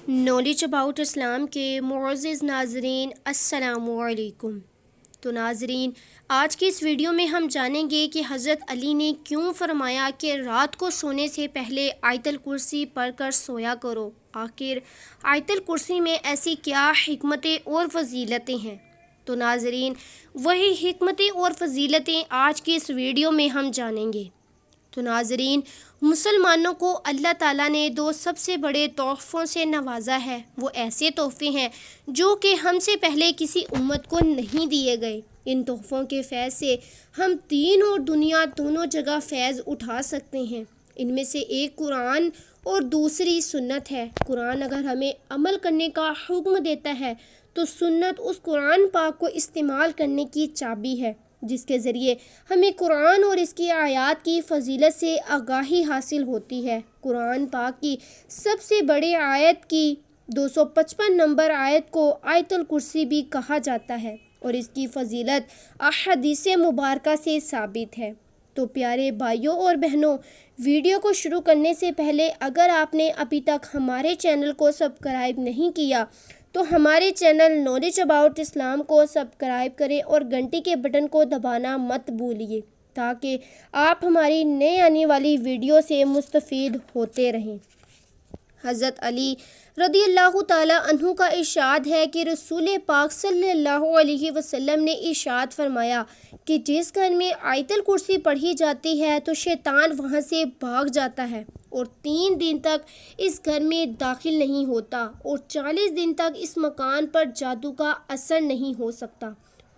Knowledge about Islam کے معزز ناظرین السلام علیکم۔ تو ناظرین، آج کی اس ویڈیو میں ہم جانیں گے کہ حضرت علی نے کیوں فرمایا کہ رات کو سونے سے پہلے آیت الکرسی پڑھ کر سویا کرو۔ آخر آیت الکرسی میں ایسی کیا حکمتیں اور فضیلتیں ہیں؟ تو ناظرین، وہی حکمتیں اور فضیلتیں آج کی اس ویڈیو میں ہم جانیں گے۔ تو ناظرین، مسلمانوں کو اللہ تعالیٰ نے دو سب سے بڑے تحفوں سے نوازا ہے۔ وہ ایسے تحفے ہیں جو کہ ہم سے پہلے کسی امت کو نہیں دیے گئے۔ ان تحفوں کے فیض سے ہم دین اور دنیا دونوں جگہ فیض اٹھا سکتے ہیں۔ ان میں سے ایک قرآن اور دوسری سنت ہے۔ قرآن اگر ہمیں عمل کرنے کا حکم دیتا ہے تو سنت اس قرآن پاک کو استعمال کرنے کی چابی ہے، جس کے ذریعے ہمیں قرآن اور اس کی آیات کی فضیلت سے آگاہی حاصل ہوتی ہے۔ قرآن پاک کی سب سے بڑی آیت کی 255 نمبر آیت کو آیت الکرسی بھی کہا جاتا ہے اور اس کی فضیلت احادیث مبارکہ سے ثابت ہے۔ تو پیارے بھائیوں اور بہنوں، ویڈیو کو شروع کرنے سے پہلے اگر آپ نے ابھی تک ہمارے چینل کو سبسکرائب نہیں کیا تو ہمارے چینل نالج اباؤٹ اسلام کو سبسکرائب کریں اور گھنٹی کے بٹن کو دبانا مت بھولیے تاکہ آپ ہماری نئے آنے والی ویڈیو سے مستفید ہوتے رہیں۔ حضرت علی رضی اللہ تعالیٰ عنہ کا ارشاد ہے کہ رسول پاک صلی اللہ علیہ وسلم نے ارشاد فرمایا کہ جس گھر میں آیت الکرسی پڑھی جاتی ہے تو شیطان وہاں سے بھاگ جاتا ہے اور 3 دن تک اس گھر میں داخل نہیں ہوتا اور 40 دن تک اس مکان پر جادو کا اثر نہیں ہو سکتا۔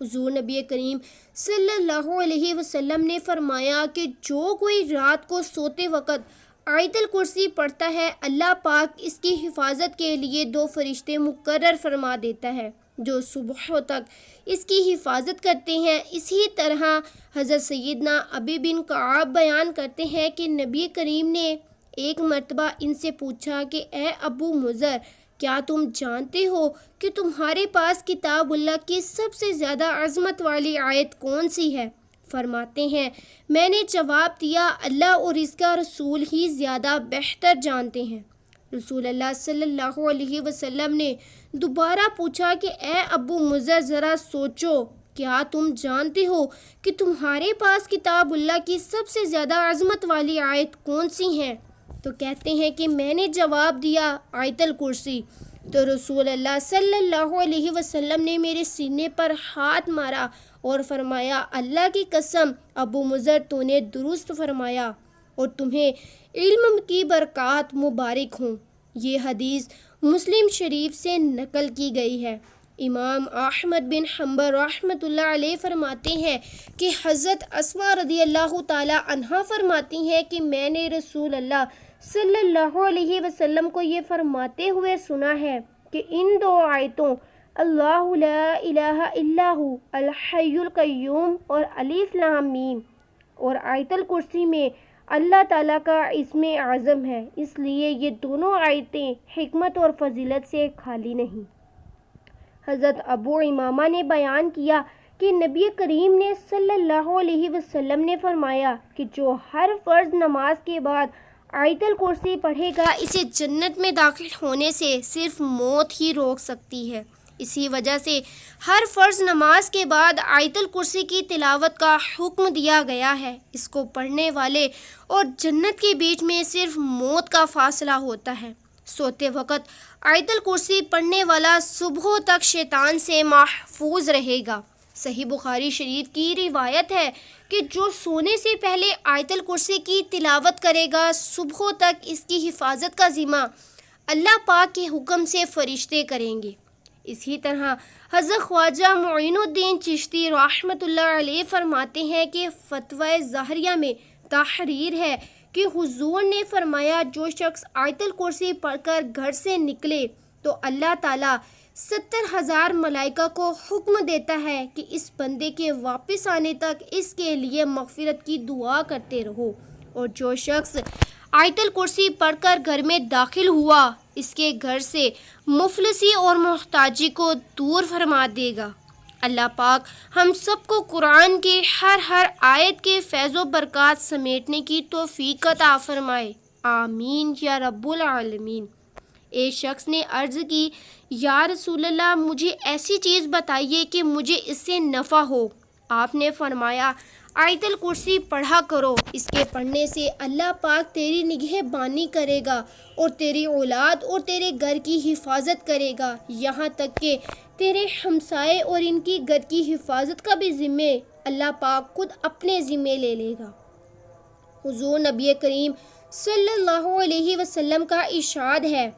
حضور نبی کریم صلی اللہ علیہ وسلم نے فرمایا کہ جو کوئی رات کو سوتے وقت آیت الکرسی پڑھتا ہے، اللہ پاک اس کی حفاظت کے لیے 2 فرشتے مقرر فرما دیتا ہے جو صبح تک اس کی حفاظت کرتے ہیں۔ اسی طرح حضرت سیدنا ابی بن کعب بیان کرتے ہیں کہ نبی کریم نے ایک مرتبہ ان سے پوچھا کہ اے ابو مضر، کیا تم جانتے ہو کہ تمہارے پاس کتاب اللہ کی سب سے زیادہ عظمت والی آیت کون سی ہے؟ فرماتے ہیں میں نے جواب دیا اللہ اور اس کا رسول ہی زیادہ بہتر جانتے ہیں۔ رسول اللہ صلی اللہ علیہ وسلم نے دوبارہ پوچھا کہ اے ابو مضر، ذرا سوچو، کیا تم جانتے ہو کہ تمہارے پاس کتاب اللہ کی سب سے زیادہ عظمت والی آیت کون سی ہیں؟ تو کہتے ہیں کہ میں نے جواب دیا آیت الکرسی۔ تو رسول اللہ صلی اللہ علیہ وسلم نے میرے سینے پر ہاتھ مارا اور فرمایا اللہ کی قسم ابو مضر، تو نے درست فرمایا اور تمہیں علم کی برکات مبارک ہوں۔ یہ حدیث مسلم شریف سے نقل کی گئی ہے۔ امام احمد بن حنبل رحمۃ اللہ علیہ فرماتے ہیں کہ حضرت اسماء رضی اللہ تعالی عنہا فرماتی ہیں کہ میں نے رسول اللہ صلی اللہ علیہ وسلم کو یہ فرماتے ہوئے سنا ہے کہ ان 2 آیتوں اللہ لا الہ الا ہو الحی القیوم اور الف لام میم اور آیت الکرسی میں اللہ تعالیٰ کا اسم اعظم ہے، اس لیے یہ دونوں آیتیں حکمت اور فضیلت سے خالی نہیں۔ حضرت ابو امامہ نے بیان کیا کہ نبی کریم نے صلی اللہ علیہ وسلم نے فرمایا کہ جو ہر فرض نماز کے بعد آیت الکرسی پڑھے گا اسے جنت میں داخل ہونے سے صرف موت ہی روک سکتی ہے۔ اسی وجہ سے ہر فرض نماز کے بعد آیت الکرسی کی تلاوت کا حکم دیا گیا ہے۔ اس کو پڑھنے والے اور جنت کے بیچ میں صرف موت کا فاصلہ ہوتا ہے۔ سوتے وقت آیت الکرسی پڑھنے والا صبح تک شیطان سے محفوظ رہے گا۔ صحیح بخاری شریف کی روایت ہے کہ جو سونے سے پہلے آیت الکرسی کی تلاوت کرے گا صبح تک اس کی حفاظت کا ذمہ اللہ پاک کے حکم سے فرشتے کریں گے۔ اسی طرح حضرت خواجہ معین الدین چشتی رحمۃ اللہ علیہ فرماتے ہیں کہ فتویٰ ظاہریہ میں تحریر ہے کہ حضور نے فرمایا جو شخص آیت الکرسی پڑھ کر گھر سے نکلے تو اللہ تعالیٰ 70,000 ملائکہ کو حکم دیتا ہے کہ اس بندے کے واپس آنے تک اس کے لیے مغفرت کی دعا کرتے رہو، اور جو شخص آیت الکرسی پڑھ کر گھر میں داخل ہوا اس کے گھر سے مفلسی اور محتاجی کو دور فرما دے گا۔ اللہ پاک ہم سب کو قرآن کی ہر آیت کے فیض و برکات سمیٹنے کی توفیق عطا فرمائے، آمین یا رب العالمین۔ ایک شخص نے عرض کی، یا رسول اللہ مجھے ایسی چیز بتائیے کہ مجھے اس سے نفع ہو۔ آپ نے فرمایا، آیت الکرسی پڑھا کرو، اس کے پڑھنے سے اللہ پاک تیری نگہبانی کرے گا اور تیری اولاد اور تیرے گھر کی حفاظت کرے گا، یہاں تک کہ تیرے ہمسائے اور ان کی گھر کی حفاظت کا بھی ذمہ اللہ پاک خود اپنے ذمہ لے لے گا۔ حضور نبی کریم صلی اللہ علیہ وسلم کا ارشاد ہے،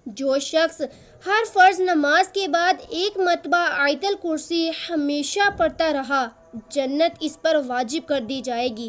جو شخص ہر فرض نماز کے بعد ایک مرتبہ آیت الکرسی ہمیشہ پڑھتا رہا، جنت اس پر واجب کر دی جائے گی۔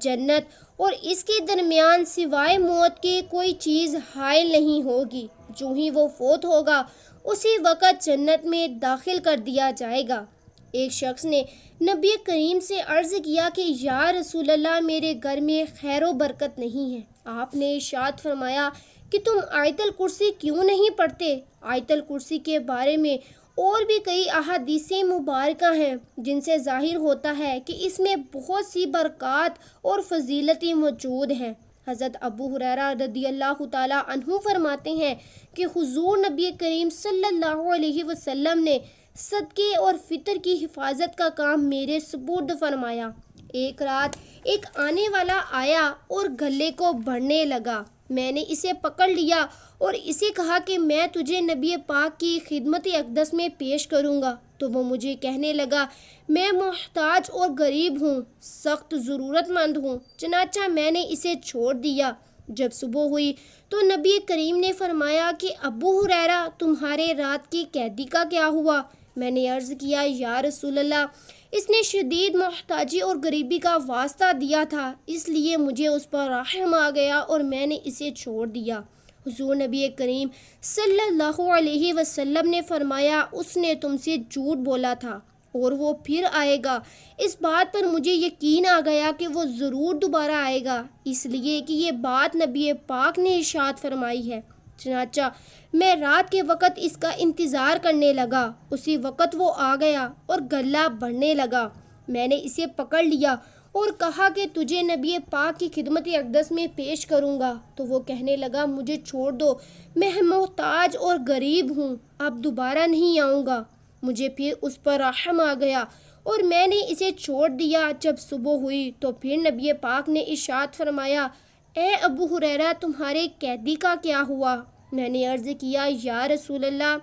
جنت اور اس کے درمیان سوائے موت کے کوئی چیز حائل نہیں ہوگی۔ جو ہی وہ فوت ہوگا اسی وقت جنت میں داخل کر دیا جائے گا۔ ایک شخص نے نبی کریم سے عرض کیا کہ یا رسول اللہ میرے گھر میں خیر و برکت نہیں ہے۔ آپ نے ارشاد فرمایا کہ تم آیت الکرسی کیوں نہیں پڑھتے؟ آیت الکرسی کے بارے میں اور بھی کئی احادیث مبارکہ ہیں جن سے ظاہر ہوتا ہے کہ اس میں بہت سی برکات اور فضیلتیں موجود ہیں۔ حضرت ابو ہریرہ رضی اللہ تعالیٰ عنہ فرماتے ہیں کہ حضور نبی کریم صلی اللہ علیہ وسلم نے صدقے اور فطر کی حفاظت کا کام میرے سپرد فرمایا۔ ایک رات ایک آنے والا آیا اور گلے کو بھرنے لگا۔ میں نے اسے پکڑ لیا اور اسے کہا کہ میں تجھے نبی پاک کی خدمت اقدس میں پیش کروں گا۔ تو وہ مجھے کہنے لگا، میں محتاج اور غریب ہوں، سخت ضرورت مند ہوں، چنانچہ میں نے اسے چھوڑ دیا۔ جب صبح ہوئی تو نبی کریم نے فرمایا کہ ابو ہریرہ تمہارے رات کے قیدی کا کیا ہوا؟ میں نے عرض کیا، یا رسول اللہ اس نے شدید محتاجی اور غریبی کا واسطہ دیا تھا، اس لیے مجھے اس پر رحم آ گیا اور میں نے اسے چھوڑ دیا۔ حضور نبی کریم صلی اللہ علیہ وسلم نے فرمایا، اس نے تم سے جھوٹ بولا تھا اور وہ پھر آئے گا۔ اس بات پر مجھے یقین آ گیا کہ وہ ضرور دوبارہ آئے گا، اس لیے کہ یہ بات نبی پاک نے ارشاد فرمائی ہے۔ چنانچہ میں رات کے وقت اس کا انتظار کرنے لگا، اسی وقت وہ آ گیا اور گلہ بھرنے لگا۔ میں نے اسے پکڑ لیا اور کہا کہ تجھے نبی پاک کی خدمت اقدس میں پیش کروں گا۔ تو وہ کہنے لگا، مجھے چھوڑ دو، میں محتاج اور غریب ہوں، اب دوبارہ نہیں آؤں گا۔ مجھے پھر اس پر رحم آ گیا اور میں نے اسے چھوڑ دیا۔ جب صبح ہوئی تو پھر نبی پاک نے ارشاد فرمایا، اے ابو ہریرہ تمہارے قیدی کا کیا ہوا؟ میں نے عرض کیا، یا رسول اللہ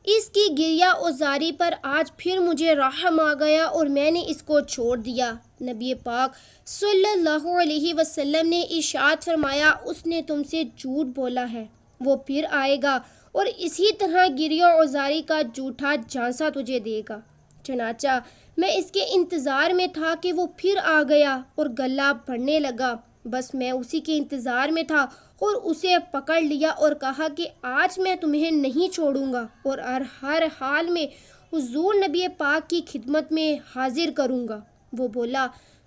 اس کی گریہ اوزاری پر آج پھر مجھے رحم آ گیا اور میں نے اس کو چھوڑ دیا۔ نبی پاک صلی اللہ علیہ وسلم نے ارشاد فرمایا، اس نے تم سے جھوٹ بولا ہے، وہ پھر آئے گا اور اسی طرح گریہ اوزاری کا جھوٹا جھانسا تجھے دے گا۔ چنانچہ میں اس کے انتظار میں تھا کہ وہ پھر آ گیا اور گلہ بھرنے لگا، بس میں اسی کے انتظار میں تھا اور اسے پکڑ لیا اور کہا کہ آج میں تمہیں نہیں چھوڑوں گا اور ہر حال میں حضور نبی پاک کی خدمت میں حاضر کروں گا۔ وہ بولا،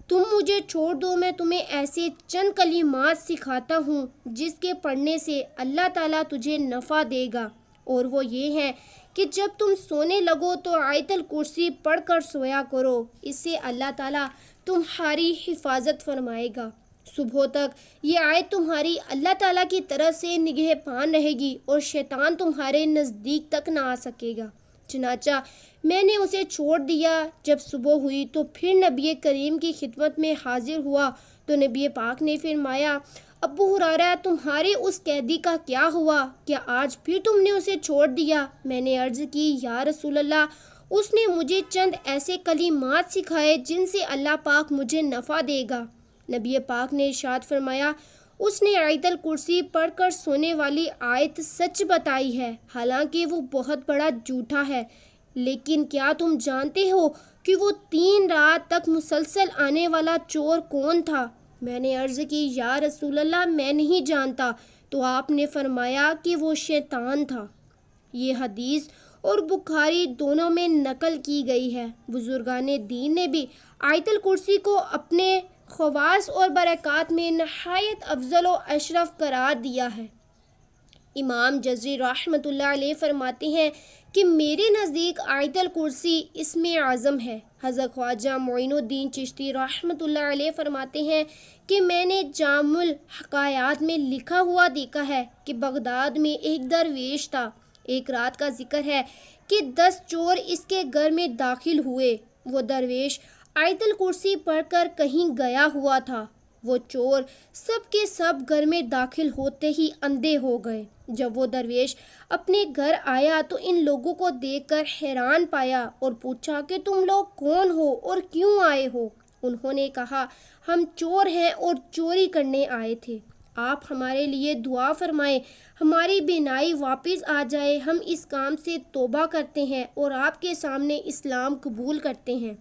تم مجھے چھوڑ دو، میں تمہیں ایسے چند کلمات سکھاتا ہوں جس کے پڑھنے سے اللہ تعالیٰ تجھے نفع دے گا، اور وہ یہ ہے کہ جب تم سونے لگو تو آیت الکرسی پڑھ کر سویا کرو، اس سے اللہ تعالیٰ تمہاری حفاظت فرمائے گا۔ صبح تک یہ آیت تمہاری اللہ تعالیٰ کی طرف سے نگہبان رہے گی اور شیطان تمہارے نزدیک تک نہ آ سکے گا۔ چنانچہ میں نے اسے چھوڑ دیا۔ جب صبح ہوئی تو پھر نبی کریم کی خدمت میں حاضر ہوا تو نبی پاک نے فرمایا، ابو ہریرہ تمہارے اس قیدی کا کیا ہوا؟ کیا آج پھر تم نے اسے چھوڑ دیا؟ میں نے عرض کی، یا رسول اللہ اس نے مجھے چند ایسے کلمات سکھائے جن سے اللہ پاک مجھے نفع دے گا۔ نبی پاک نے ارشاد فرمایا، اس نے آیت الکرسی پڑھ کر سونے والی آیت سچ بتائی ہے، حالانکہ وہ بہت بڑا جھوٹا ہے، لیکن کیا تم جانتے ہو کہ وہ 3 رات تک مسلسل آنے والا چور کون تھا؟ میں نے عرض کی، یا رسول اللہ میں نہیں جانتا۔ تو آپ نے فرمایا کہ وہ شیطان تھا۔ یہ حدیث اور بخاری دونوں میں نقل کی گئی ہے۔ بزرگان دین نے بھی آیت الکرسی کو اپنے خواص اور برکات میں نہایت افضل و اشرف قرار دیا ہے۔ امام جزری رحمۃ اللہ علیہ فرماتے ہیں کہ میرے نزدیک آیت الکرسی اسم اعظم ہے۔ حضرت خواجہ معین الدین چشتی رحمۃ اللہ علیہ فرماتے ہیں کہ میں نے جامع الحکایات میں لکھا ہوا دیکھا ہے کہ بغداد میں ایک درویش تھا۔ ایک رات کا ذکر ہے کہ 10 چور اس کے گھر میں داخل ہوئے۔ وہ درویش آیت الکرسی پڑھ کر کہیں گیا ہوا تھا۔ وہ چور سب کے سب گھر میں داخل ہوتے ہی اندھے ہو گئے۔ جب وہ درویش اپنے گھر آیا تو ان لوگوں کو دیکھ کر حیران پایا اور پوچھا کہ تم لوگ کون ہو اور کیوں آئے ہو؟ انہوں نے کہا ہم چور ہیں اور چوری کرنے آئے تھے۔ آپ ہمارے لیے دعا فرمائیں، ہماری بینائی واپس آ جائے، ہم اس کام سے توبہ کرتے ہیں اور آپ کے سامنے اسلام قبول کرتے ہیں۔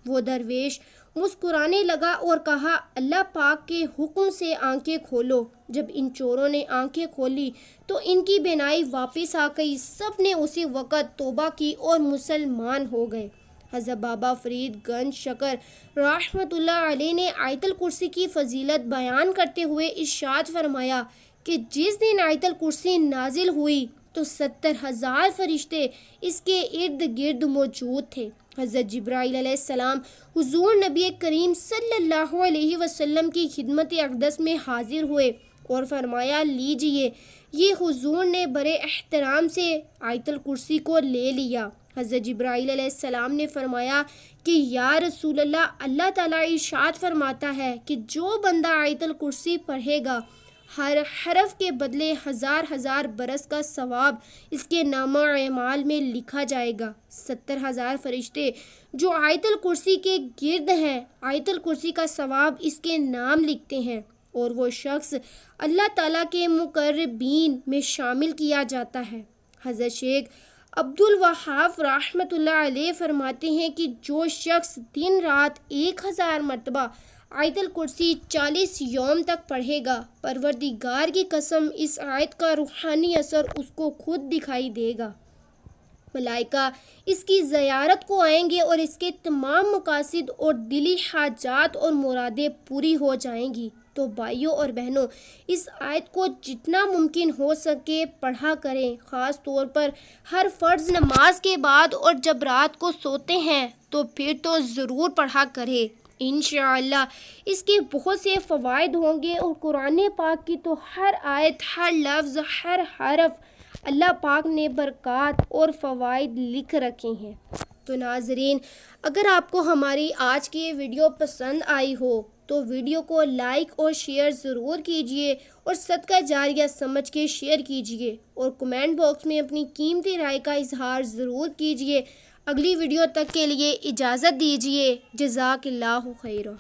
وہ درویش مسکرانے لگا اور کہا اللہ پاک کے حکم سے آنکھیں کھولو۔ جب ان چوروں نے آنکھیں کھولی تو ان کی بینائی واپس آ گئی۔ سب نے اسی وقت توبہ کی اور مسلمان ہو گئے۔ حضرت بابا فرید گنج شکر رحمۃ اللہ علیہ نے آیت الکرسی کی فضیلت بیان کرتے ہوئے ارشاد فرمایا کہ جس دن آیت الکرسی نازل ہوئی تو 70,000 فرشتے اس کے ارد گرد موجود تھے۔ حضرت جبرائیل علیہ السلام حضور نبی کریم صلی اللہ علیہ وسلم کی خدمت اقدس میں حاضر ہوئے اور فرمایا لیجئے، یہ حضور نے بڑے احترام سے آیت الکرسی کو لے لیا۔ حضرت جبرائیل علیہ السلام نے فرمایا کہ یا رسول اللہ، اللہ تعالیٰ ارشاد فرماتا ہے کہ جو بندہ آیت الکرسی پڑھے گا ہر حرف کے بدلے 1000 برس کا ثواب اس کے نامہ اعمال میں لکھا جائے گا۔ 70,000 فرشتے جو آیت الکرسی کے گرد ہیں، آیت الکرسی کا ثواب اس کے نام لکھتے ہیں اور وہ شخص اللہ تعالیٰ کے مقربین میں شامل کیا جاتا ہے۔ حضرت شیخ عبد الوہاب رحمۃ اللہ علیہ فرماتے ہیں کہ جو شخص دن رات 1000 مرتبہ آیت الکرسی 40 یوم تک پڑھے گا، پروردگار کی قسم اس آیت کا روحانی اثر اس کو خود دکھائی دے گا۔ ملائکہ اس کی زیارت کو آئیں گے اور اس کے تمام مقاصد اور دلی حاجات اور مرادیں پوری ہو جائیں گی۔ تو بھائیوں اور بہنوں، اس آیت کو جتنا ممکن ہو سکے پڑھا کریں، خاص طور پر ہر فرض نماز کے بعد، اور جب رات کو سوتے ہیں تو پھر تو ضرور پڑھا کریں۔ انشاءاللہ اس کے بہت سے فوائد ہوں گے، اور قرآن پاک کی تو ہر آیت، ہر لفظ، ہر حرف اللہ پاک نے برکات اور فوائد لکھ رکھے ہیں۔ تو ناظرین، اگر آپ کو ہماری آج کی یہ ویڈیو پسند آئی ہو تو ویڈیو کو لائک اور شیئر ضرور کیجئے اور صدقہ جاریہ سمجھ کے شیئر کیجئے، اور کمنٹ باکس میں اپنی قیمتی رائے کا اظہار ضرور کیجئے۔ اگلی ویڈیو تک کے لیے اجازت دیجئے۔ جزاک اللہ خیرہ۔